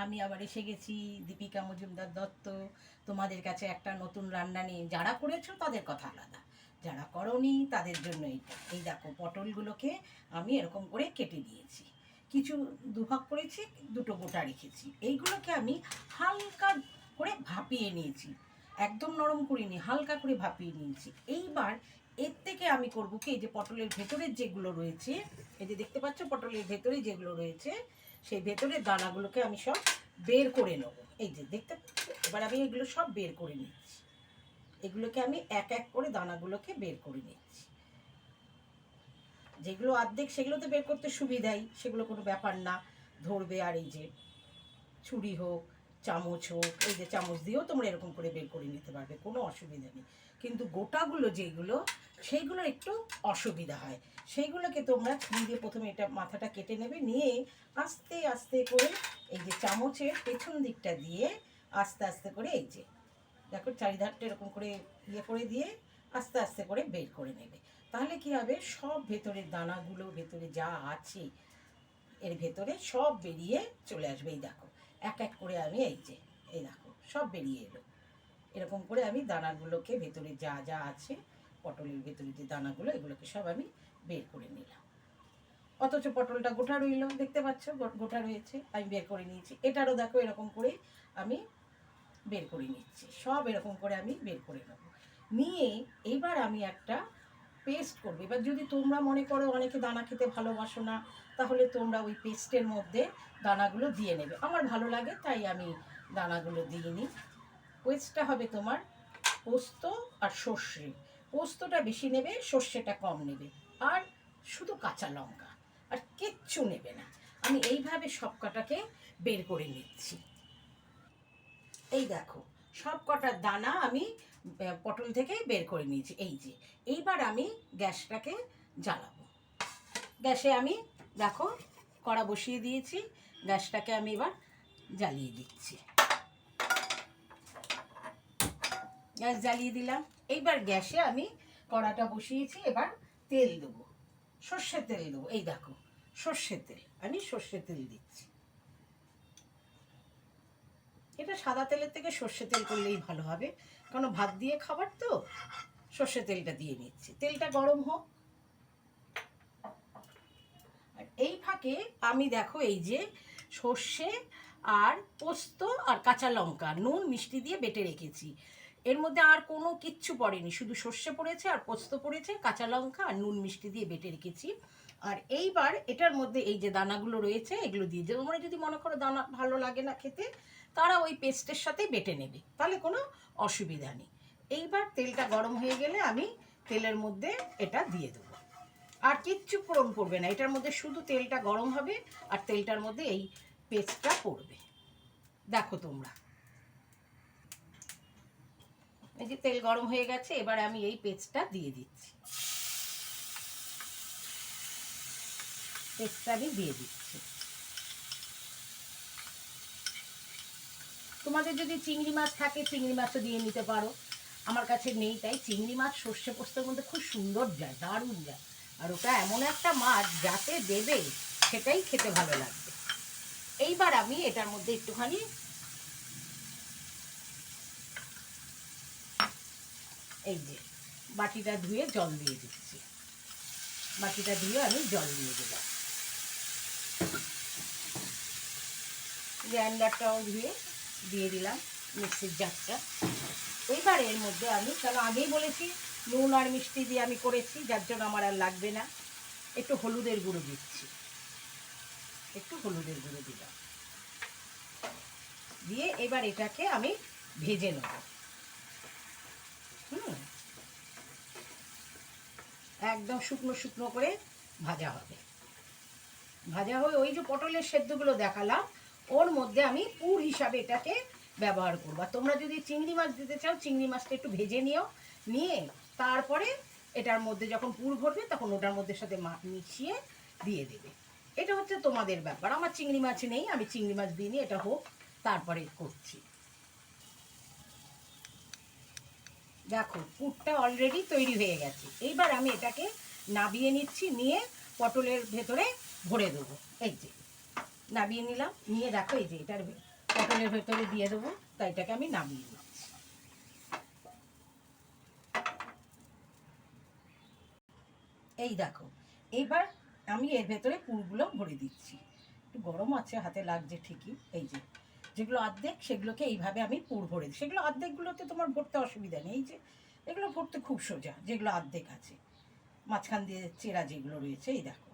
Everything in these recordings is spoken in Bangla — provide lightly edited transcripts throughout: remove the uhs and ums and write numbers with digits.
আমি আবার এসে গেছি, দীপিকা মজুমদার দত্ত। তোমাদের কাছে একটা নতুন রান্না নিয়ে, যারা করেছো তাদের কথা আলাদা, যারা করনি তাদের জন্য এইটা। এই দেখো, পটলগুলোকে আমি এরকম করে কেটে দিয়েছি, কিছু দুভাগ করেছি, দুটো গোটা রেখেছি। এইগুলোকে আমি হালকা করে ভাপিয়ে নিয়েছি, একদম নরম করিনি, হালকা করে ভাপিয়ে নিয়েছি। এইবার এর থেকে আমি করবো কি, এই যে পটলের ভেতরের যেগুলো রয়েছে, এই যে দেখতে পাচ্ছ পটলের ভেতরে যেগুলো রয়েছে, সেই ভেতরের দানাগুলোকে আমি সব বের করে নেব। এই যে দেখতে পাচ্ছ, এবার আমি এগুলো সব বের করে নিচ্ছি। এগুলোকে আমি এক এক করে দানাগুলোকে বের করে নিচ্ছি। যেগুলো অর্ধেক সেগুলো তো বের করতে সুবিধাই, সেগুলো কোনো ব্যাপার না, ধরবে। আর এই যে ছুরি হোক, চামচ হোক, এই যে চামচ দিয়েও তোমরা এরকম করে বের করে নিতে পারবে, কোনো অসুবিধা নেই। কিন্তু গোটাগুলো যেগুলো, সেইগুলো একটু অসুবিধা হয়। সেইগুলোকে তোমরা ছুরি দিয়ে প্রথমে এটা মাথাটা কেটে নেবে, নিয়ে আস্তে আস্তে করে এই যে চামচের পেছন দিকটা দিয়ে আস্তে আস্তে করে, এই যে দেখো চারিধারটা এরকম করে ইয়ে করে দিয়ে আস্তে আস্তে করে বের করে নেবে। তাহলে কি হবে, সব ভেতরের দানাগুলো, ভেতরে যা আছে এর ভেতরে সব বেরিয়ে চলে আসবে। এই দেখো এক এক করে আমি, এই যে এই দেখো সব বেরিয়ে এলো। এরকম করে আমি দানাগুলোকে, ভেতরে যা যা আছে পটলের ভেতরে যে দানাগুলো, এগুলোকে সব আমি বের করে নিলাম। অথচ পটলটা গোটা রইল, দেখতে পাচ্ছ গোটা রয়েছে, আমি বের করে নিয়েছি। এটারও দেখো এরকম করে আমি বের করে নিচ্ছি, সব এরকম করে আমি বের করে নেব। নিয়ে এবার আমি একটা পেস্ট করবো। এবার যদি তোমরা মনে করো অনেকে দানা খেতে ভালোবাসো না, তাহলে তোমরা ওই পেস্টের মধ্যে দানাগুলো দিয়ে নেবে। আমার ভালো লাগে তাই আমি দানাগুলো দিইনি। পেস্টটা হবে তোমার পোস্ত আর সর্ষে। পোস্তটা বেশি নেবে, সর্ষেটা কম নেবে, আর শুধু কাঁচা লঙ্কা, আর কিচ্ছু নেবে না। আমি এইভাবে সব কটাকে বের করে নিচ্ছি। এই দেখো সব কটার দানা আমি পটল থেকে বের করে নিয়েছি। এই যে এইবার আমি গ্যাসটাকে জ্বালাবো। গ্যাসে আমি দেখো কড়া বসিয়ে দিয়েছি, গ্যাসটাকে আমি এবার জ্বালিয়ে দিচ্ছি। গ্যাস জ্বালিয়ে দিলাম। এইবার গ্যাসে আমি কড়াটা বসিয়েছি, এবার তেল দেবো, সর্ষের তেল দেবো। এই দেখো সর্ষের তেল, আমি সর্ষের তেল দিচ্ছি। এটা সাদা তেলের থেকে সর্ষে তেল করলেই ভালো হবে, কারণ ভাত দিয়ে খাবার তো। সর্ষে তেলটা দিয়ে নিচ্ছি, তেলটা গরম হোক। আর এই ফাঁকে আমি দেখো এই যে সর্ষে আর পোস্ত আর কাঁচা লঙ্কা নুন মিষ্টি দিয়ে বেটে রেখেছি। এর মধ্যে আর কোনো কিচ্ছু পড়েনি, শুধু সর্ষে পড়েছে আর পোস্ত পড়েছে, কাঁচা লঙ্কা আর নুন মিষ্টি দিয়ে বেটে রেখেছি। আর এইবার এটার মধ্যে এই যে দানাগুলো রয়েছে এগুলো দিয়ে, যে তোমরা যদি মনে করো দানা ভালো লাগে না খেতে, তারা ওই পেস্টের সাথেই বেটে নেবে, তাহলে কোনো অসুবিধা নেই। এইবার তেলটা গরম হয়ে গেলে আমি তেলের মধ্যে এটা দিয়ে দেবো। আর কিচ্ছু ফোড়ন পড়বে না, এটার মধ্যে শুধু তেলটা গরম হবে আর তেলটার মধ্যে এই পেস্টটা পড়বে। দেখো তোমরা, এই যে তেল গরম হয়ে গেছে, এবার আমি এই পেস্টটা দিয়ে দিচ্ছি। পেস্টটা আমি দিয়ে দিচ্ছি। তোমাদের যদি চিংড়ি মাছ থাকে চিংড়ি মাছও দিয়ে নিতে পারো, আমার কাছে নেই তাই চিংড়ি মাছ সর্ষে পোস্তের মধ্যে খুব সুন্দর যায়, দারুণ যায়। আর ওটা এমন একটা মাছ যাতে দেবে সেটাই খেতে ভালো লাগবে। এইবার আমি এটার মধ্যে একটুখানি এই যে বাটিটা ধুয়ে জল দিয়ে দিচ্ছি। বাটিটা ধুয়ে আমি জল দিয়ে দিলাম। গ্রাইন্ডারটাও ধুয়ে দিয়ে দিলাম, মিক্সির জারটা। এইবার এর মধ্যে আমি, কেন আগেই বলেছি নুন আর মিষ্টি দিয়ে আমি করেছি, যার জন্য আমার আর লাগবে না, একটু হলুদের গুঁড়ো দিচ্ছি। একটু হলুদের গুঁড়ো দিলাম, দিয়ে এবার এটাকে আমি ভেজে নেব। একদম শুকনো শুকনো করে ভাজা হবে। ভাজা হয়ে ওই যে পটলের সেদ্ধগুলো দেখালাম, ওর মধ্যে আমি পুর হিসাবে এটাকে ব্যবহার করব। আর তোমরা যদি চিংড়ি মাছ দিতে চাও, চিংড়ি মাছটা একটু ভেজে নিয়ে তারপরে এটার মধ্যে যখন পুর ভরবে তখন ওটার মধ্যে সাথে মিশিয়ে দিয়ে দেবে। এটা হচ্ছে তোমাদের ব্যাপার। আমার চিংড়ি মাছ নেই, আমি চিংড়ি মাছ দিইনি, এটা হোক তারপরে করছি। দেখো পুরটা অলরেডি তৈরি হয়ে গেছে। এইবার আমি এটাকে নাবিয়ে নিচ্ছি, নিয়ে পটলের ভেতরে ভরে দেবো। এই যে নামিয়ে নিলাম, নিয়ে দেখো এই যে এটার পটলের ভেতরে দিয়ে দেবো, তাই এটাকে আমি নামিয়ে নিচ্ছি। এই দেখো, এইবার আমি এর ভেতরে পুরগুলো ভরে দিচ্ছি। একটু গরম আছে, হাতে লাগছে ঠিকই। এই যে যেগুলো অর্ধেক সেগুলোকে এইভাবে আমি পুর ভরে দিই। সেগুলো অর্ধেকগুলোতে তোমার ভরতে অসুবিধা নেই, এই যে এগুলো ভরতে খুব সোজা, যেগুলো অর্ধেক আছে মাঝখান দিয়ে চেরা যেগুলো রয়েছে, এই দেখো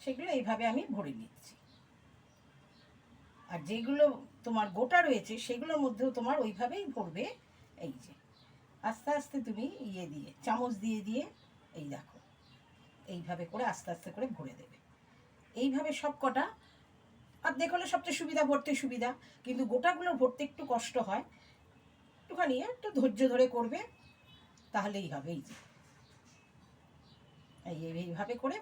সেগুলো এইভাবে আমি ভরে নিচ্ছি। আর যেগুলো তোমার গোটা রয়েছে সেগুলোর মধ্যেও তোমার ওইভাবেই ভরবে। এই যে আস্তে আস্তে তুমি দিয়ে চামচ দিয়ে দিয়ে এই দেখো এইভাবে করে আস্তে আস্তে করে ভরে দেবে। এইভাবে সব কটা অর্ধেক হলে সবচেয়ে সুবিধা, ভরতে সুবিধা, কিন্তু গোটাগুলো ভরতে একটু কষ্ট হয়। একটুখানি একটু ধৈর্য ধরে করবে, তাহলেই হবে। এই যে এইভাবে করে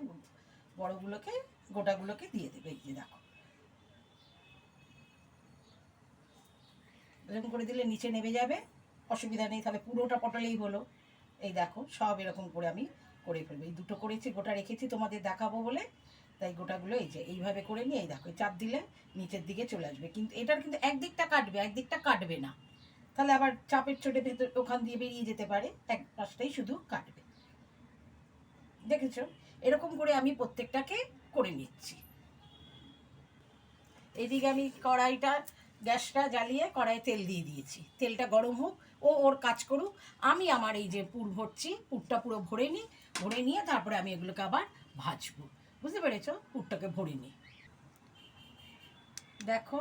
বড়গুলোকে গোটাগুলোকে দিয়ে দেবে। এই যে দেখো এরকম করে দিলে নিচে নেমে যাবে, অসুবিধা নেই, তাহলে পুরোটা পটলেই হলো। এই দেখো সব এরকম করে আমি করে ফেলবো। এই দুটো করেছি, গোটা রেখেছি তোমাদের দেখাবো বলে, তাই গোটাগুলো এই যে এইভাবে করে নিয়ে এই দেখো চাপ দিলে নিচের দিকে চলে আসবে। কিন্তু এটার কিন্তু একদিকটা কাটবে, একদিকটা কাটবে না, তাহলে আবার চাপের চোটে ভেতর ওখান দিয়ে বেরিয়ে যেতে পারে। এক পাশটাই শুধু কাটবে। দেখেছো, এরকম করে আমি প্রত্যেকটাকে করে নিচ্ছি। এদিকে আমি কড়াইটা গ্যাসটা জ্বালিয়ে কড়াইয়ে তেল দিয়ে দিয়েছি, তেলটা গরম হোক, ও ওর কাজ করুক। আমি আমার এই যে পুর ভরছি, পুরটা পুরো ভরে নিই, ভরে নিয়ে তারপরে আমি এগুলোকে আবার ভাজবো। বুঝতে পেরেছ, পুরটাকে ভরে নিই। দেখো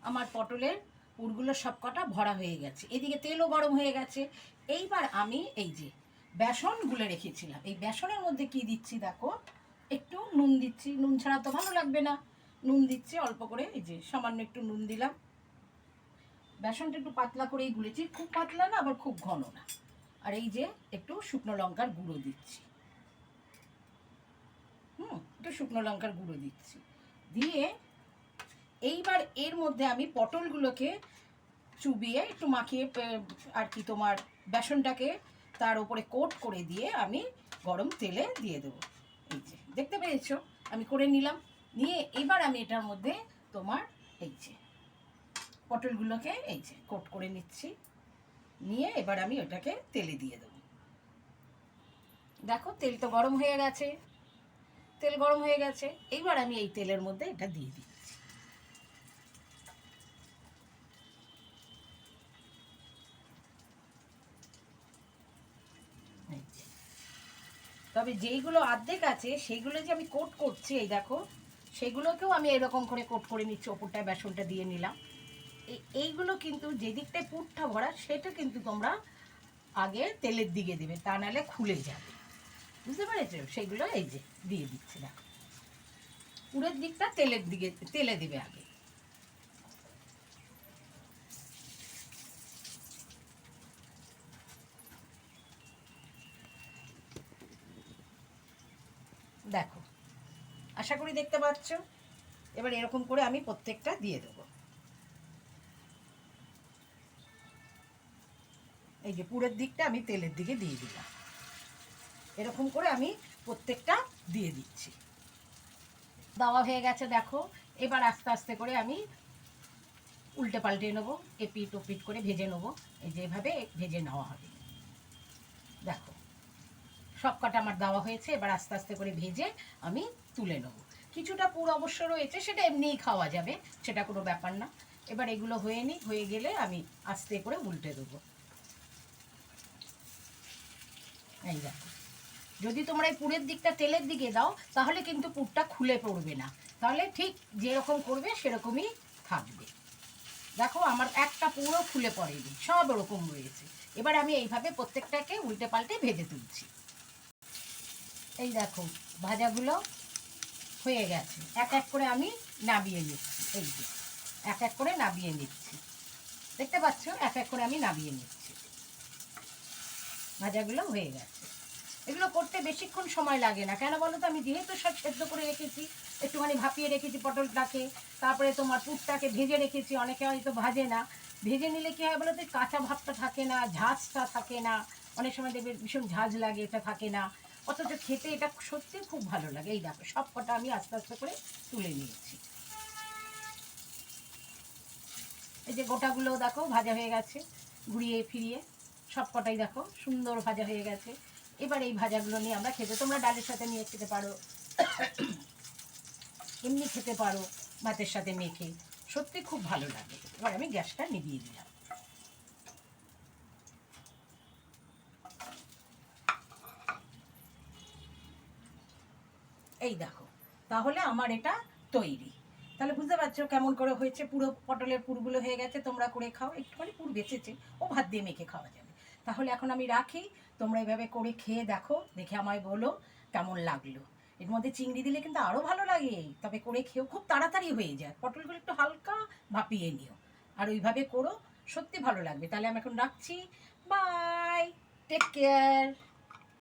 আমার পটলের পুরগুলো সব কটা ভরা হয়ে গেছে, এদিকে তেলও গরম হয়ে গেছে। এইবার আমি এই যে বেসন গুলে রেখেছিলাম, এই বেসনের মধ্যে কি দিচ্ছি দেখো, একটু নুন দিচ্ছি, নুন ছাড়া তো ভালো লাগবে না, নুন দিচ্ছি অল্প করে, এই যে সামান্য একটু নুন দিলাম। বেসনটা একটু পাতলা করেই গুলেছি, খুব পাতলা না আবার খুব ঘন না। আর এই যে একটু শুকনো লঙ্কার গুঁড়ো দিচ্ছি, একটু শুকনো লঙ্কার গুঁড়ো দিচ্ছি, দিয়ে এইবার এর মধ্যে আমি পটলগুলোকে চুবিয়ে একটু মাখিয়ে আর কি তোমার বেসনটাকে তার উপরে কোট করে দিয়ে আমি গরম তেলে দিয়ে দেবো। এই যে দেখতে পেয়েছো আমি করে নিলাম, নিয়ে এবার আমি এটার মধ্যে তোমার এই যে পটলগুলোকে এই যে কোট করে নিচ্ছি, নিয়ে এবার আমি ওটাকে তেলে দিয়ে দেবো। দেখো তেল তো গরম হয়ে গেছে, তেল গরম হয়ে গেছে, এইবার আমি এই তেলের মধ্যে এটা দিয়ে দিই। তবে যেইগুলো অর্ধেক আছে সেইগুলো যে আমি কোট করছি, এই দেখো সেগুলোকেও আমি এরকম করে কোট করে নিচ্ছি, ওপরটায় বেসনটা দিয়ে নিলাম। এইগুলো কিন্তু যে দিকটায় পুরটা ভরা সেটা কিন্তু তোমরা আগে তেলের দিকে দেবে, তা নাহলে খুলে যাবে। বুঝতে পেরেছো, সেইগুলো এই যে দিয়ে দিচ্ছি। দেখো পুরের দিকটা তেলের দিকে তেলে দেবে আগে। দেখো আশা করি দেখতে পাচ্ছ। এবার এরকম করে আমি প্রত্যেকটা দিয়ে দেবো। এই যে পুরের দিকটা আমি তেলের দিকে দিয়ে দিলাম, এরকম করে আমি প্রত্যেকটা দিয়ে দিচ্ছি। দেওয়া হয়ে গেছে দেখো, এবার আস্তে আস্তে করে আমি উল্টে পাল্টে নেবো, এপিট ওপিট করে ভেজে নেবো। এই যে এভাবে ভেজে নেওয়া হবে। দেখো সব কটা আমার দেওয়া হয়েছে, এবার আস্তে আস্তে করে ভেজে আমি তুলে নেবো। কিছুটা পুর অবশ্য রয়েছে, সেটা এমনিই খাওয়া যাবে, সেটা কোনো ব্যাপার না। এবার এগুলো হয়ে গেলে আমি আস্তে করে উল্টে দেবো। এই দেখো, যদি তোমরা এই পুরের দিকটা তেলের দিকে দাও তাহলে কিন্তু পুরটা খুলে পড়বে না, তাহলে ঠিক যেরকম করবে সেরকমই থাকবে। দেখো আমার একটা পুরো খুলে পড়েনি, সব ওরকম রয়েছে। এবার আমি এইভাবে প্রত্যেকটাকে উল্টে পাল্টে ভেজে তুলছি। এই দেখো ভাজাগুলো হয়ে গেছে, এক এক করে আমি নামিয়ে নিচ্ছি। এই যে এক এক করে নামিয়ে নিচ্ছি, দেখতে পাচ্ছ, এক এক করে আমি নামিয়ে নিচ্ছি। ভাজাগুলো হয়ে গেছে। এগুলো করতে বেশিক্ষণ সময় লাগে না, কেন বলো তো, আমি যেহেতু সব সেদ্ধ করে রেখেছি, একটুখানি ভাপিয়ে রেখেছি পটলটাকে, তারপরে তোমার পুরটাকে ভেজে রেখেছি। অনেকে হয়তো ভাজে না, ভেজে নিলে কী হয় বলো তো, কাঁচা ভাবটা থাকে না, ঝাঁঝটা থাকে না, অনেক সময় দেখবে ভীষণ ঝাঁঝ লাগে, এটা থাকে না, অথচ খেতে এটা সত্যি খুব ভালো লাগে। এই দেখো সব কটা আমি আস্তে আস্তে করে তুলে নিয়েছি। এই যে গোটাগুলো দেখো ভাজা হয়ে গেছে, ঘুরিয়ে ফিরিয়ে সব কটাই দেখো সুন্দর ভাজা হয়ে গেছে। এবার এই ভাজাগুলো নিয়ে আমরা খেতে, তোমরা ডালের সাথে নিয়ে খেতে পারো, এমনি খেতে পারো ভাতের সাথে মেখে, সত্যি খুব ভালো লাগে। এবার আমি গ্যাসটা নিভিয়ে দিলাম। এই দেখো, তাহলে আমার এটা তৈরি। তাহলে বুঝতে পারছো কেমন করে হয়েছে, পুরো পটলের পুরগুলো হয়ে গেছে। তোমরা করে খাও, একটুখানি পুর বেঁচেছে, ও ভাত দিয়ে মেখে খাওয়া যাবে। তাহলে এখন আমি রাখি, তোমরা এইভাবে করে খেয়ে দেখো, দেখে আমায় বলো কেমন লাগলো। এর মধ্যে চিংড়ি দিলে কিন্তু আরও ভালো লাগে, তবে করে খেয়েও, খুব তাড়াতাড়ি হয়ে যায়। পটলগুলো একটু হালকা ভাপিয়ে নিও, আর ওইভাবে করো, সত্যি ভালো লাগবে। তাহলে আমি এখন রাখছি, বাই, টেক কেয়ার।